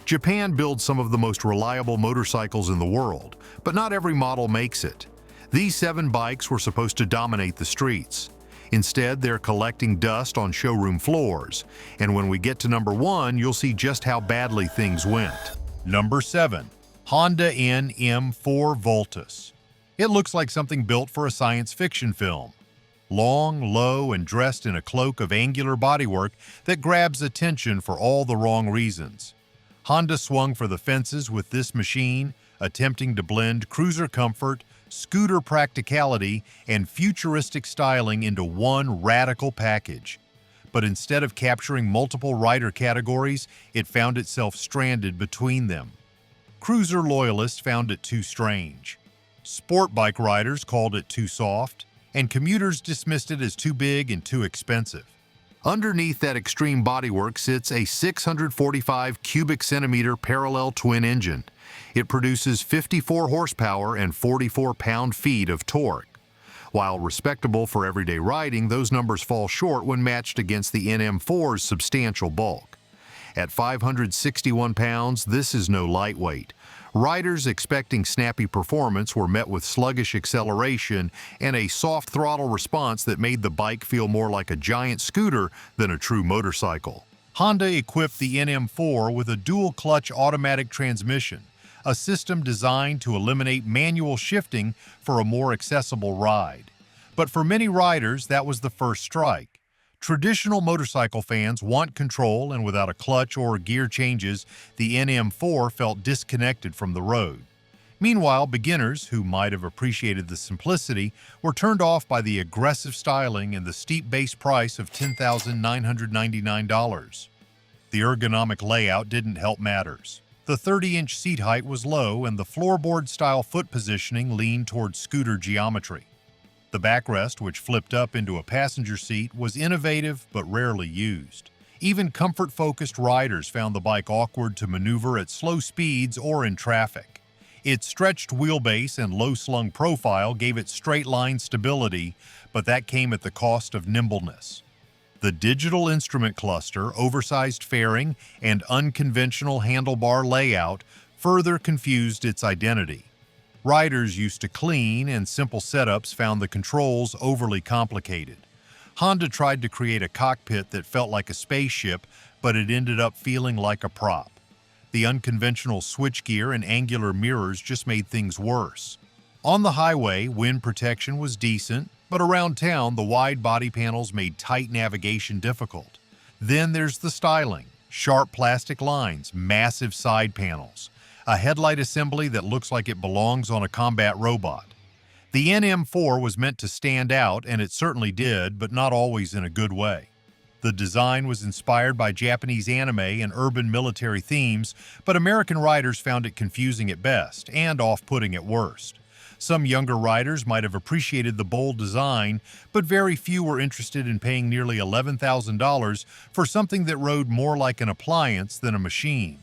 Japan builds some of the most reliable motorcycles in the world, but not every model makes it. These 7 bikes were supposed to dominate the streets. Instead, they're collecting dust on showroom floors, and when we get to number 1, you'll see just how badly things went. Number 7. Honda NM4 Vultus. It looks like something built for a science fiction film. Long, low, and dressed in a cloak of angular bodywork that grabs attention for all the wrong reasons. Honda swung for the fences with this machine, attempting to blend cruiser comfort, scooter practicality, and futuristic styling into one radical package. But instead of capturing multiple rider categories, it found itself stranded between them. Cruiser loyalists found it too strange. Sport bike riders called it too soft, and commuters dismissed it as too big and too expensive. Underneath that extreme bodywork sits a 645 cubic centimeter parallel twin engine. It produces 54 horsepower and 44 pound-feet of torque. While respectable for everyday riding, those numbers fall short when matched against the NM4's substantial bulk. At 561 pounds, this is no lightweight. Riders expecting snappy performance were met with sluggish acceleration and a soft throttle response that made the bike feel more like a giant scooter than a true motorcycle. Honda equipped the NM4 with a dual-clutch automatic transmission, a system designed to eliminate manual shifting for a more accessible ride. But for many riders, that was the first strike. Traditional motorcycle fans want control, and without a clutch or gear changes, the NM4 felt disconnected from the road. Meanwhile, beginners, who might have appreciated the simplicity, were turned off by the aggressive styling and the steep base price of $10,999. The ergonomic layout didn't help matters. The 30-inch seat height was low, and the floorboard-style foot positioning leaned toward scooter geometry. The backrest, which flipped up into a passenger seat, was innovative but rarely used. Even comfort-focused riders found the bike awkward to maneuver at slow speeds or in traffic. Its stretched wheelbase and low-slung profile gave it straight-line stability, but that came at the cost of nimbleness. The digital instrument cluster, oversized fairing, and unconventional handlebar layout further confused its identity. Riders used to clean and simple setups found the controls overly complicated. Honda tried to create a cockpit that felt like a spaceship, but it ended up feeling like a prop. The unconventional switchgear and angular mirrors just made things worse. On the highway, wind protection was decent, but around town, the wide body panels made tight navigation difficult. Then there's the styling: sharp plastic lines, massive side panels, a headlight assembly that looks like it belongs on a combat robot. The NM4 was meant to stand out, and it certainly did, but not always in a good way. The design was inspired by Japanese anime and urban military themes, but American riders found it confusing at best and off-putting at worst. Some younger riders might have appreciated the bold design, but very few were interested in paying nearly $11,000 for something that rode more like an appliance than a machine.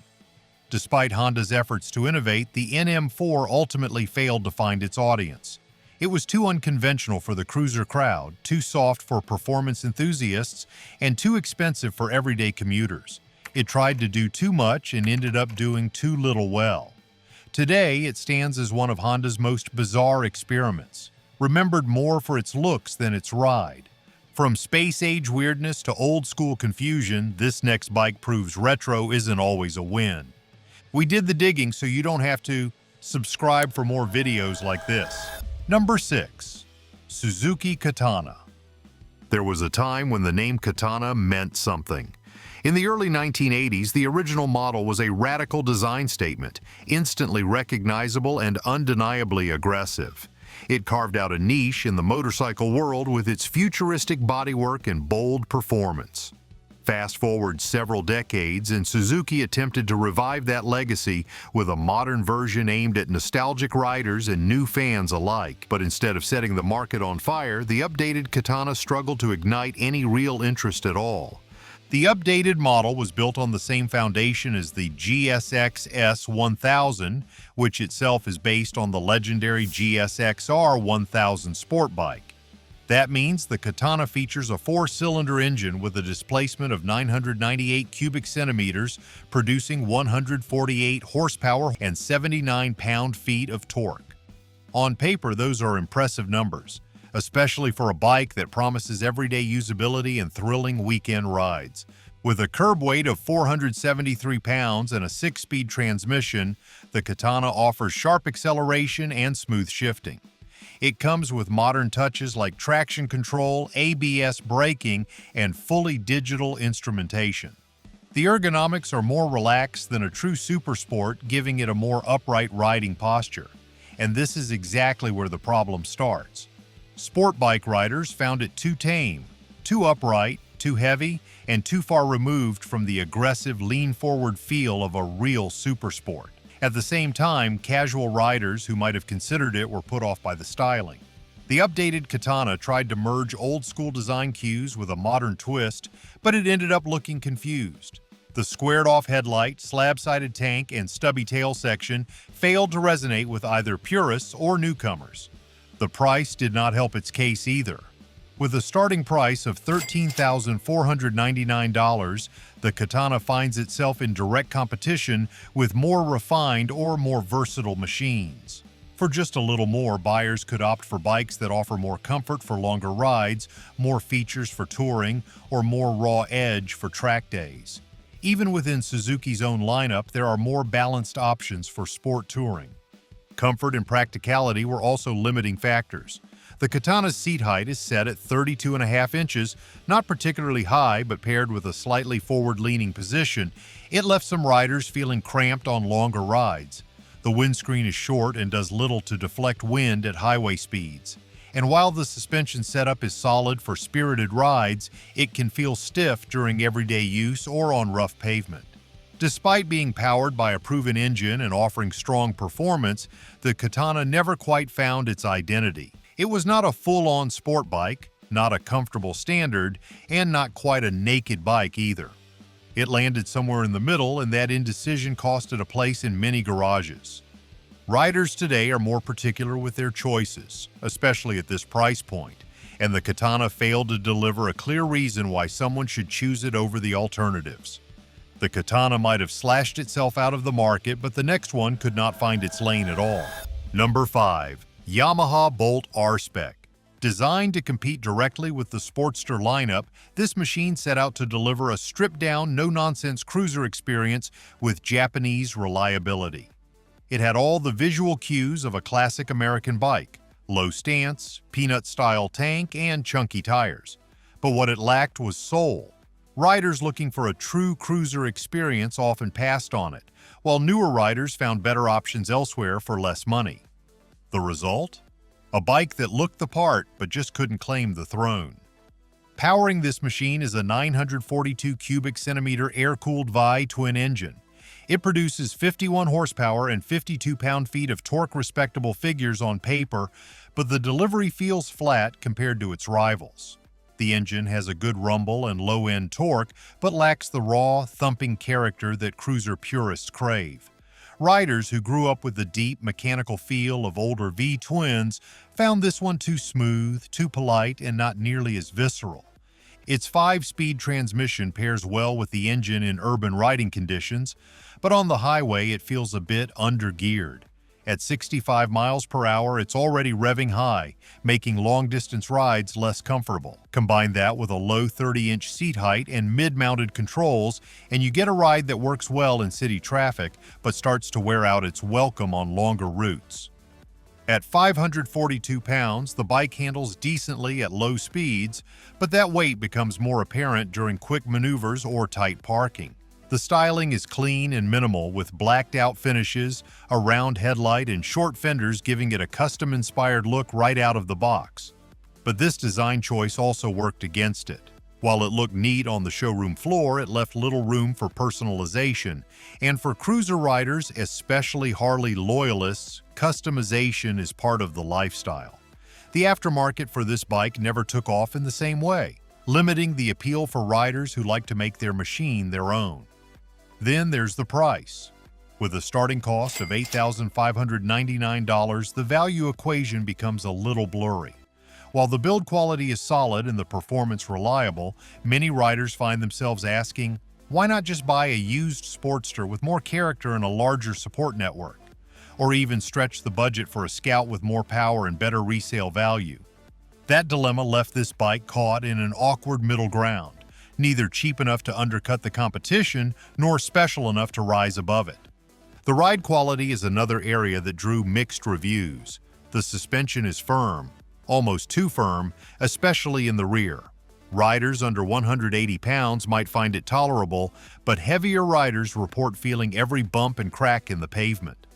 Despite Honda's efforts to innovate, the NM4 ultimately failed to find its audience. It was too unconventional for the cruiser crowd, too soft for performance enthusiasts, and too expensive for everyday commuters. It tried to do too much and ended up doing too little well. Today, it stands as one of Honda's most bizarre experiments, remembered more for its looks than its ride. From space-age weirdness to old-school confusion, this next bike proves retro isn't always a win. We did the digging so you don't have to. Subscribe for more videos like this. Number 6. Suzuki Katana. There was a time when the name Katana meant something. In the early 1980s, the original model was a radical design statement, instantly recognizable and undeniably aggressive. It carved out a niche in the motorcycle world with its futuristic bodywork and bold performance. Fast forward several decades, and Suzuki attempted to revive that legacy with a modern version aimed at nostalgic riders and new fans alike. But instead of setting the market on fire, the updated Katana struggled to ignite any real interest at all. The updated model was built on the same foundation as the GSX S1000, which itself is based on the legendary GSX-R 1000 sport bike. That means the Katana features a 4-cylinder engine with a displacement of 998 cubic centimeters, producing 148 horsepower and 79 pound-feet of torque. On paper, those are impressive numbers, especially for a bike that promises everyday usability and thrilling weekend rides. With a curb weight of 473 pounds and a 6-speed transmission, the Katana offers sharp acceleration and smooth shifting. It comes with modern touches like traction control, ABS braking, and fully digital instrumentation. The ergonomics are more relaxed than a true supersport, giving it a more upright riding posture. And this is exactly where the problem starts. Sport bike riders found it too tame, too upright, too heavy, and too far removed from the aggressive, lean-forward feel of a real supersport. At the same time, casual riders who might have considered it were put off by the styling. The updated Katana tried to merge old-school design cues with a modern twist, but it ended up looking confused. The squared-off headlight, slab-sided tank, and stubby tail section failed to resonate with either purists or newcomers. The price did not help its case either. With a starting price of $13,499, the Katana finds itself in direct competition with more refined or more versatile machines. For just a little more, buyers could opt for bikes that offer more comfort for longer rides, more features for touring, or more raw edge for track days. Even within Suzuki's own lineup, there are more balanced options for sport touring. Comfort and practicality were also limiting factors. The Katana's seat height is set at 32.5 inches, not particularly high, but paired with a slightly forward-leaning position, it left some riders feeling cramped on longer rides. The windscreen is short and does little to deflect wind at highway speeds. And while the suspension setup is solid for spirited rides, it can feel stiff during everyday use or on rough pavement. Despite being powered by a proven engine and offering strong performance, the Katana never quite found its identity. It was not a full-on sport bike, not a comfortable standard, and not quite a naked bike either. It landed somewhere in the middle, and that indecision cost it a place in many garages. Riders today are more particular with their choices, especially at this price point, and the Katana failed to deliver a clear reason why someone should choose it over the alternatives. The Katana might have slashed itself out of the market, but the next one could not find its lane at all. Number 5. Yamaha Bolt R-Spec. Designed to compete directly with the Sportster lineup, this machine set out to deliver a stripped-down, no-nonsense cruiser experience with Japanese reliability. It had all the visual cues of a classic American bike: low stance, peanut-style tank, and chunky tires. But what it lacked was soul. Riders looking for a true cruiser experience often passed on it, while newer riders found better options elsewhere for less money. The result? A bike that looked the part but just couldn't claim the throne. Powering this machine is a 942 cubic centimeter air-cooled VI twin engine. It produces 51 horsepower and 52 pound-feet of torque, respectable figures on paper, but the delivery feels flat compared to its rivals. The engine has a good rumble and low-end torque, but lacks the raw, thumping character that cruiser purists crave. Riders who grew up with the deep, mechanical feel of older V-twins found this one too smooth, too polite, and not nearly as visceral. Its 5-speed transmission pairs well with the engine in urban riding conditions, but on the highway it feels a bit under-geared. At 65 miles per hour, it's already revving high, making long-distance rides less comfortable. Combine that with a low 30-inch seat height and mid-mounted controls, and you get a ride that works well in city traffic, but starts to wear out its welcome on longer routes. At 542 pounds, the bike handles decently at low speeds, but that weight becomes more apparent during quick maneuvers or tight parking. The styling is clean and minimal, with blacked-out finishes, a round headlight, and short fenders giving it a custom-inspired look right out of the box. But this design choice also worked against it. While it looked neat on the showroom floor, it left little room for personalization, and for cruiser riders, especially Harley loyalists, customization is part of the lifestyle. The aftermarket for this bike never took off in the same way, limiting the appeal for riders who like to make their machine their own. Then there's the price. With a starting cost of $8,599, the value equation becomes a little blurry. While the build quality is solid and the performance reliable, many riders find themselves asking, why not just buy a used Sportster with more character and a larger support network? Or even stretch the budget for a Scout with more power and better resale value? That dilemma left this bike caught in an awkward middle ground, neither cheap enough to undercut the competition nor special enough to rise above it. The ride quality is another area that drew mixed reviews. The suspension is firm, almost too firm, especially in the rear. Riders under 180 pounds might find it tolerable, but heavier riders report feeling every bump and crack in the pavement.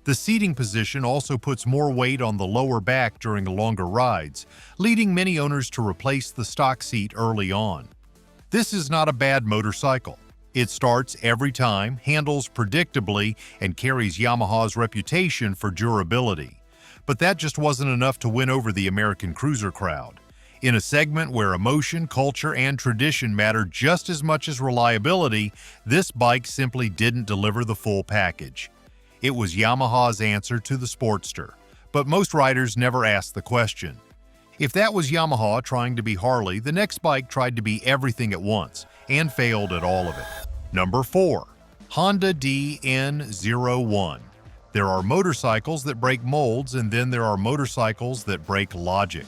The seating position also puts more weight on the lower back during longer rides, leading many owners to replace the stock seat early on. This is not a bad motorcycle. It starts every time, handles predictably, and carries Yamaha's reputation for durability. But that just wasn't enough to win over the American cruiser crowd. In a segment where emotion, culture, and tradition matter just as much as reliability, this bike simply didn't deliver the full package. It was Yamaha's answer to the Sportster, but most riders never asked the question. If that was Yamaha trying to be Harley, the next bike tried to be everything at once and failed at all of it. Number 4. Honda DN01. There are motorcycles that break molds, and then there are motorcycles that break logic.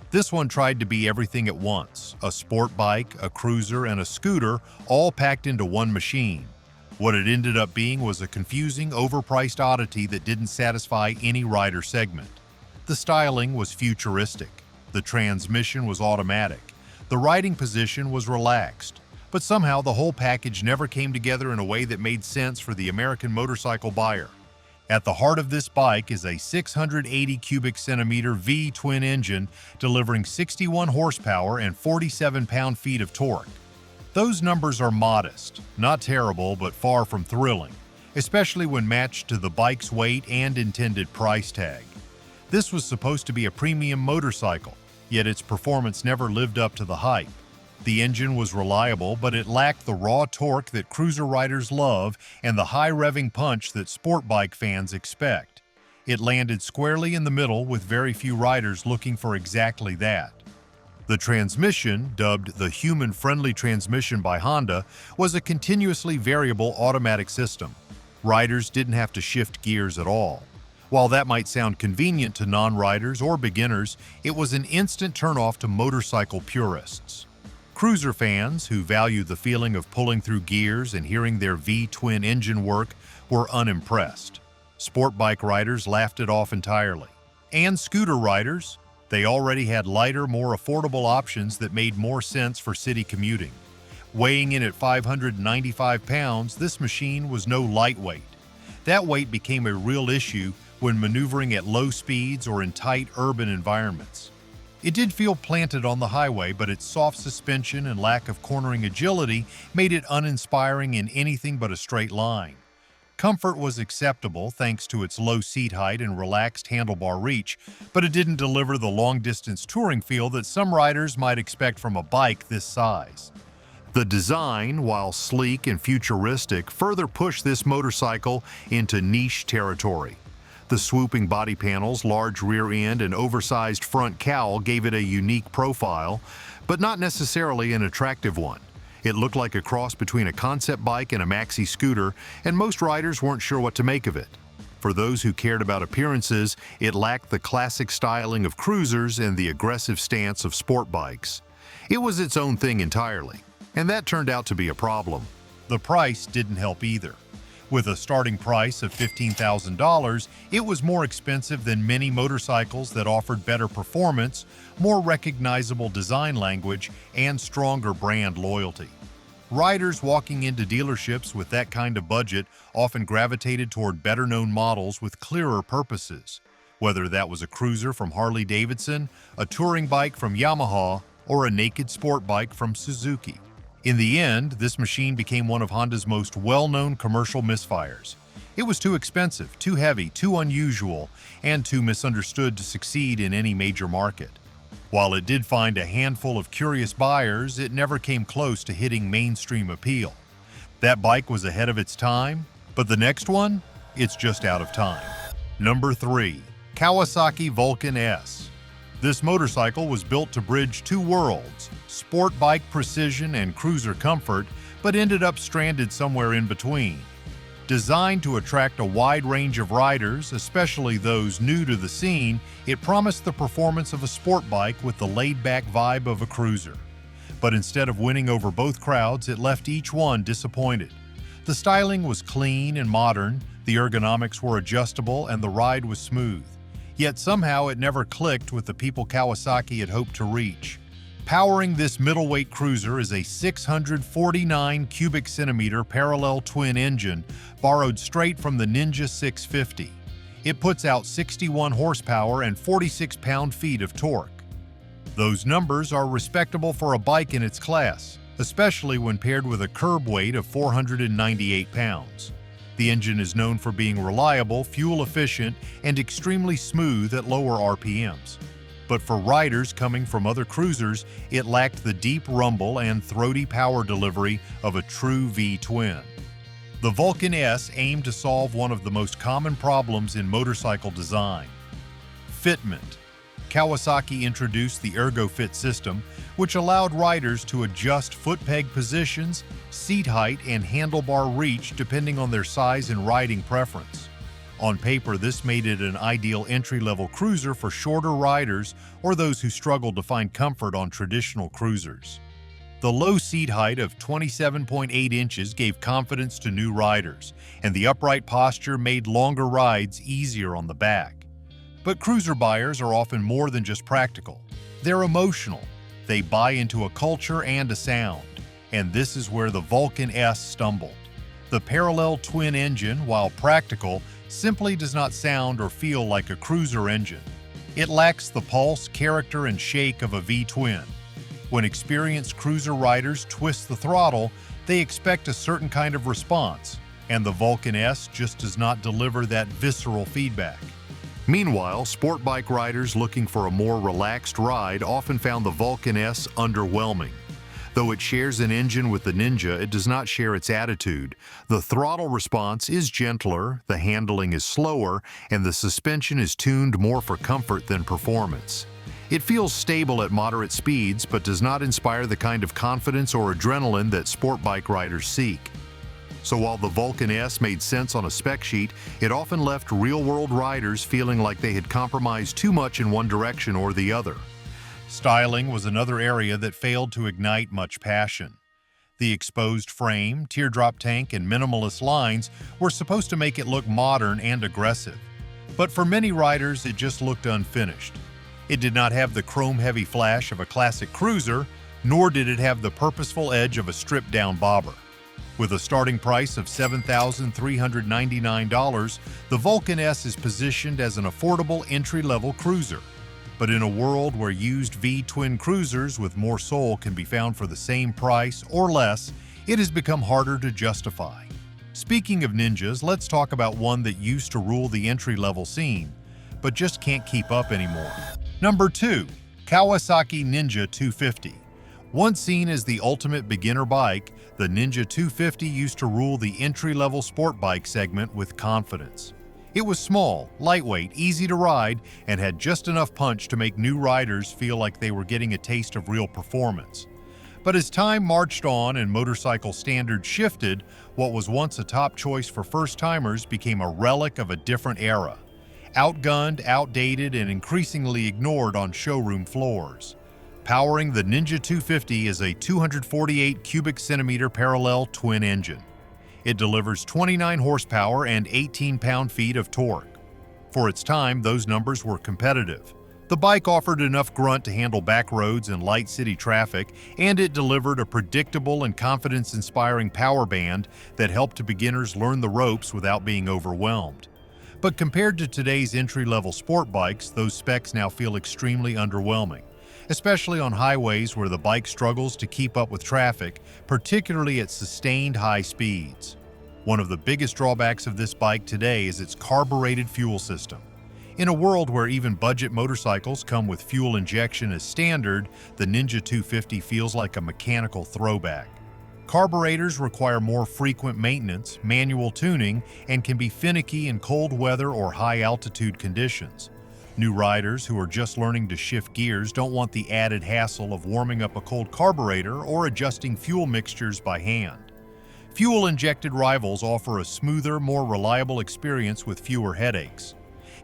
This one tried to be everything at once, a sport bike, a cruiser, and a scooter, all packed into one machine. What it ended up being was a confusing, overpriced oddity that didn't satisfy any rider segment. The styling was futuristic. The transmission was automatic. The riding position was relaxed. But somehow the whole package never came together in a way that made sense for the American motorcycle buyer. At the heart of this bike is a 680 cubic centimeter V twin engine delivering 61 horsepower and 47 pound-feet of torque. Those numbers are modest, not terrible, but far from thrilling, especially when matched to the bike's weight and intended price tag. This was supposed to be a premium motorcycle, yet its performance never lived up to the hype. The engine was reliable, but it lacked the raw torque that cruiser riders love and the high revving punch that sport bike fans expect. It landed squarely in the middle with very few riders looking for exactly that. The transmission, dubbed the human-friendly transmission by Honda, was a continuously variable automatic system. Riders didn't have to shift gears at all. While that might sound convenient to non-riders or beginners, it was an instant turnoff to motorcycle purists. Cruiser fans, who value the feeling of pulling through gears and hearing their V-twin engine work, were unimpressed. Sport bike riders laughed it off entirely. And scooter riders, they already had lighter, more affordable options that made more sense for city commuting. Weighing in at 595 pounds, this machine was no lightweight. That weight became a real issue when maneuvering at low speeds or in tight urban environments. It did feel planted on the highway, but its soft suspension and lack of cornering agility made it uninspiring in anything but a straight line. Comfort was acceptable thanks to its low seat height and relaxed handlebar reach, but it didn't deliver the long-distance touring feel that some riders might expect from a bike this size. The design, while sleek and futuristic, further pushed this motorcycle into niche territory. The swooping body panels, large rear end, and oversized front cowl gave it a unique profile, but not necessarily an attractive one. It looked like a cross between a concept bike and a maxi scooter, and most riders weren't sure what to make of it. For those who cared about appearances, it lacked the classic styling of cruisers and the aggressive stance of sport bikes. It was its own thing entirely, and that turned out to be a problem. The price didn't help either. With a starting price of $15,000, it was more expensive than many motorcycles that offered better performance, more recognizable design language, and stronger brand loyalty. Riders walking into dealerships with that kind of budget often gravitated toward better-known models with clearer purposes, whether that was a cruiser from Harley-Davidson, a touring bike from Yamaha, or a naked sport bike from Suzuki. In the end, this machine became one of Honda's most well-known commercial misfires. It was too expensive, too heavy, too unusual, and too misunderstood to succeed in any major market. While it did find a handful of curious buyers, it never came close to hitting mainstream appeal. That bike was ahead of its time, but the next one? It's just out of time. Number 3. Kawasaki Vulcan S. This motorcycle was built to bridge two worlds, sport bike precision and cruiser comfort, but ended up stranded somewhere in between. Designed to attract a wide range of riders, especially those new to the scene, it promised the performance of a sport bike with the laid-back vibe of a cruiser. But instead of winning over both crowds, it left each one disappointed. The styling was clean and modern, the ergonomics were adjustable, and the ride was smooth. Yet somehow it never clicked with the people Kawasaki had hoped to reach. Powering this middleweight cruiser is a 649 cubic centimeter parallel twin engine borrowed straight from the Ninja 650. It puts out 61 horsepower and 46 pound-feet of torque. Those numbers are respectable for a bike in its class, especially when paired with a curb weight of 498 pounds. The engine is known for being reliable, fuel-efficient, and extremely smooth at lower RPMs. But for riders coming from other cruisers, it lacked the deep rumble and throaty power delivery of a true V-twin. The Vulcan S aimed to solve one of the most common problems in motorcycle design: fitment. Kawasaki introduced the ErgoFit system, which allowed riders to adjust foot peg positions, seat height, and handlebar reach depending on their size and riding preference. On paper, this made it an ideal entry-level cruiser for shorter riders or those who struggled to find comfort on traditional cruisers. The low seat height of 27.8 inches gave confidence to new riders, and the upright posture made longer rides easier on the back. But cruiser buyers are often more than just practical. They're emotional. They buy into a culture and a sound. And this is where the Vulcan S stumbled. The parallel twin engine, while practical, simply does not sound or feel like a cruiser engine. It lacks the pulse, character, and shake of a V-twin. When experienced cruiser riders twist the throttle, they expect a certain kind of response, and the Vulcan S just does not deliver that visceral feedback. Meanwhile, sport bike riders looking for a more relaxed ride often found the Vulcan S underwhelming. Though it shares an engine with the Ninja, it does not share its attitude. The throttle response is gentler, the handling is slower, and the suspension is tuned more for comfort than performance. It feels stable at moderate speeds, but does not inspire the kind of confidence or adrenaline that sport bike riders seek. So while the Vulcan S made sense on a spec sheet, it often left real-world riders feeling like they had compromised too much in one direction or the other. Styling was another area that failed to ignite much passion. The exposed frame, teardrop tank, and minimalist lines were supposed to make it look modern and aggressive. But for many riders, it just looked unfinished. It did not have the chrome-heavy flash of a classic cruiser, nor did it have the purposeful edge of a stripped-down bobber. With a starting price of $7,399, the Vulcan S is positioned as an affordable entry-level cruiser. But in a world where used V-twin cruisers with more soul can be found for the same price or less, it has become harder to justify. Speaking of Ninjas, let's talk about one that used to rule the entry-level scene, but just can't keep up anymore. Number 2. Kawasaki Ninja 250. Once seen as the ultimate beginner bike, the Ninja 250 used to rule the entry-level sport bike segment with confidence. It was small, lightweight, easy to ride, and had just enough punch to make new riders feel like they were getting a taste of real performance. But as time marched on and motorcycle standards shifted, what was once a top choice for first-timers became a relic of a different era. Outgunned, outdated, and increasingly ignored on showroom floors. Powering the Ninja 250 is a 248 cubic centimeter parallel twin engine. It delivers 29 horsepower and 18 pound-feet of torque. For its time, those numbers were competitive. The bike offered enough grunt to handle back roads and light city traffic, and it delivered a predictable and confidence-inspiring power band that helped beginners learn the ropes without being overwhelmed. But compared to today's entry-level sport bikes, those specs now feel extremely underwhelming, especially on highways where the bike struggles to keep up with traffic, particularly at sustained high speeds. One of the biggest drawbacks of this bike today is its carbureted fuel system. In a world where even budget motorcycles come with fuel injection as standard, the Ninja 250 feels like a mechanical throwback. Carburetors require more frequent maintenance, manual tuning, and can be finicky in cold weather or high-altitude conditions. New riders who are just learning to shift gears don't want the added hassle of warming up a cold carburetor or adjusting fuel mixtures by hand. Fuel-injected rivals offer a smoother, more reliable experience with fewer headaches.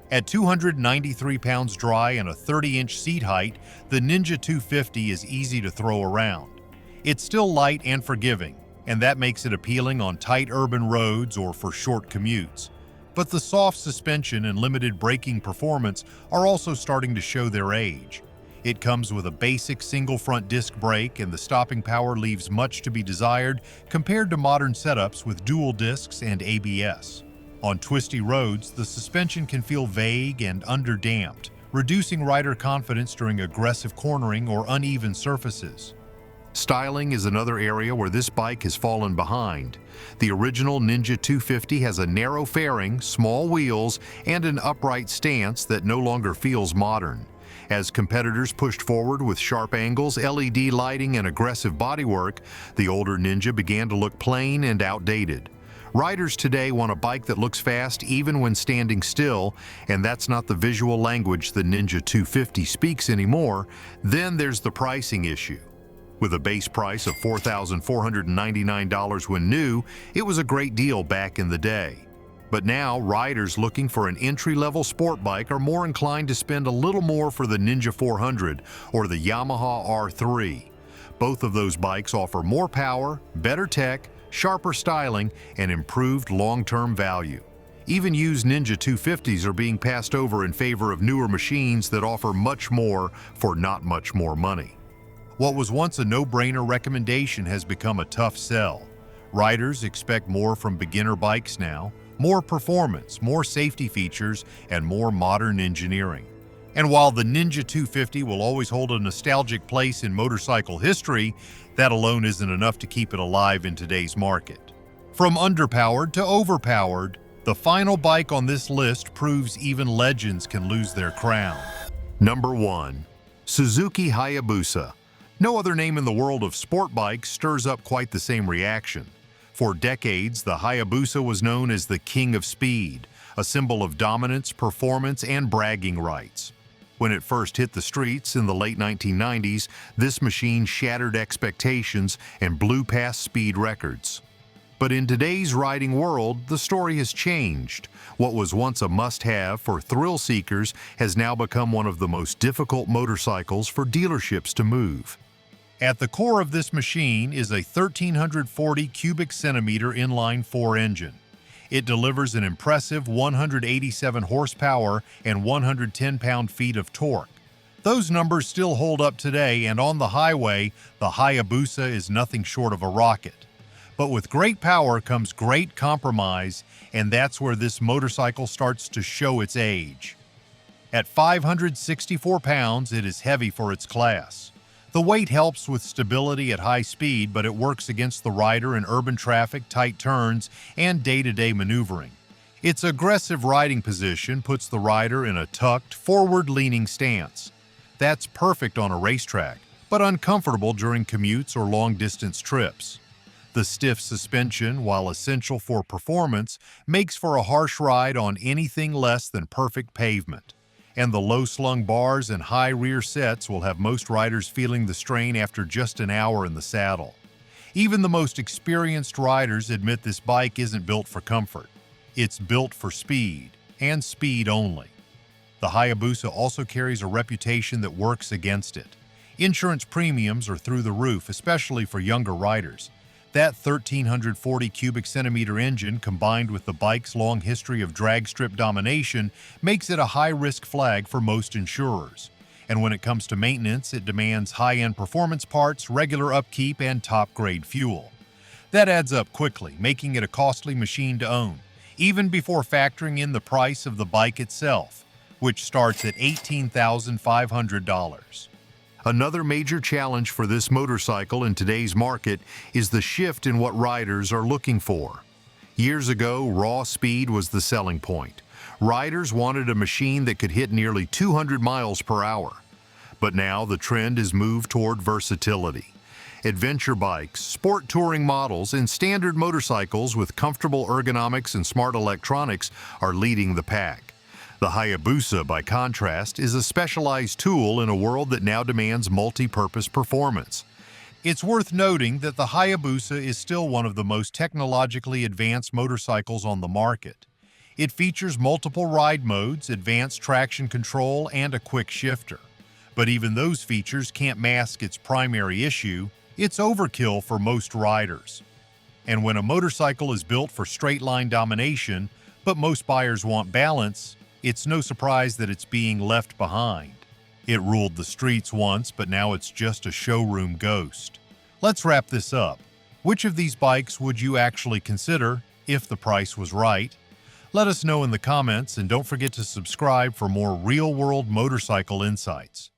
At 293 pounds dry and a 30-inch seat height, the Ninja 250 is easy to throw around. It's still light and forgiving, and that makes it appealing on tight urban roads or for short commutes. But the soft suspension and limited braking performance are also starting to show their age. It comes with a basic single front disc brake, and the stopping power leaves much to be desired compared to modern setups with dual discs and ABS. On twisty roads, the suspension can feel vague and underdamped, reducing rider confidence during aggressive cornering or uneven surfaces. Styling is another area where this bike has fallen behind. The original Ninja 250 has a narrow fairing, small wheels, and an upright stance that no longer feels modern. As competitors pushed forward with sharp angles, LED lighting, and aggressive bodywork, the older Ninja began to look plain and outdated. Riders today want a bike that looks fast even when standing still, and that's not the visual language the Ninja 250 speaks anymore. Then there's the pricing issue. With a base price of $4,499 when new, it was a great deal back in the day. But now, riders looking for an entry-level sport bike are more inclined to spend a little more for the Ninja 400 or the Yamaha R3. Both of those bikes offer more power, better tech, sharper styling, and improved long-term value. Even used Ninja 250s are being passed over in favor of newer machines that offer much more for not much more money. What was once a no-brainer recommendation has become a tough sell. Riders expect more from beginner bikes now, more performance, more safety features, and more modern engineering. And while the Ninja 250 will always hold a nostalgic place in motorcycle history, that alone isn't enough to keep it alive in today's market. From underpowered to overpowered, the final bike on this list proves even legends can lose their crown. Number 1. Suzuki Hayabusa. No other name in the world of sport bikes stirs up quite the same reaction. For decades, the Hayabusa was known as the king of speed, a symbol of dominance, performance, and bragging rights. When it first hit the streets in the late 1990s, this machine shattered expectations and blew past speed records. But in today's riding world, the story has changed. What was once a must-have for thrill seekers has now become one of the most difficult motorcycles for dealerships to move. At the core of this machine is a 1,340 cubic centimeter inline-4 engine. It delivers an impressive 187 horsepower and 110 pound-feet of torque. Those numbers still hold up today, and on the highway, the Hayabusa is nothing short of a rocket. But with great power comes great compromise, and that's where this motorcycle starts to show its age. At 564 pounds, it is heavy for its class. The weight helps with stability at high speed, but it works against the rider in urban traffic, tight turns, and day-to-day maneuvering. Its aggressive riding position puts the rider in a tucked, forward-leaning stance. That's perfect on a racetrack, but uncomfortable during commutes or long-distance trips. The stiff suspension, while essential for performance, makes for a harsh ride on anything less than perfect pavement. And the low-slung bars and high rear sets will have most riders feeling the strain after just an hour in the saddle. Even the most experienced riders admit this bike isn't built for comfort. It's built for speed, and speed only. The Hayabusa also carries a reputation that works against it. Insurance premiums are through the roof, especially for younger riders. That 1,340 cubic centimeter engine, combined with the bike's long history of drag strip domination, makes it a high-risk flag for most insurers. And when it comes to maintenance, it demands high-end performance parts, regular upkeep, and top-grade fuel. That adds up quickly, making it a costly machine to own, even before factoring in the price of the bike itself, which starts at $18,500. Another major challenge for this motorcycle in today's market is the shift in what riders are looking for. Years ago, raw speed was the selling point. Riders wanted a machine that could hit nearly 200 miles per hour. But now the trend has moved toward versatility. Adventure bikes, sport touring models, and standard motorcycles with comfortable ergonomics and smart electronics are leading the pack. The Hayabusa, by contrast, is a specialized tool in a world that now demands multi-purpose performance. It's worth noting that the Hayabusa is still one of the most technologically advanced motorcycles on the market. It features multiple ride modes, advanced traction control, and a quick shifter. But even those features can't mask its primary issue: it's overkill for most riders. And when a motorcycle is built for straight-line domination, but most buyers want balance, it's no surprise that it's being left behind. It ruled the streets once, but now it's just a showroom ghost. Let's wrap this up. Which of these bikes would you actually consider if the price was right? Let us know in the comments, and don't forget to subscribe for more real-world motorcycle insights.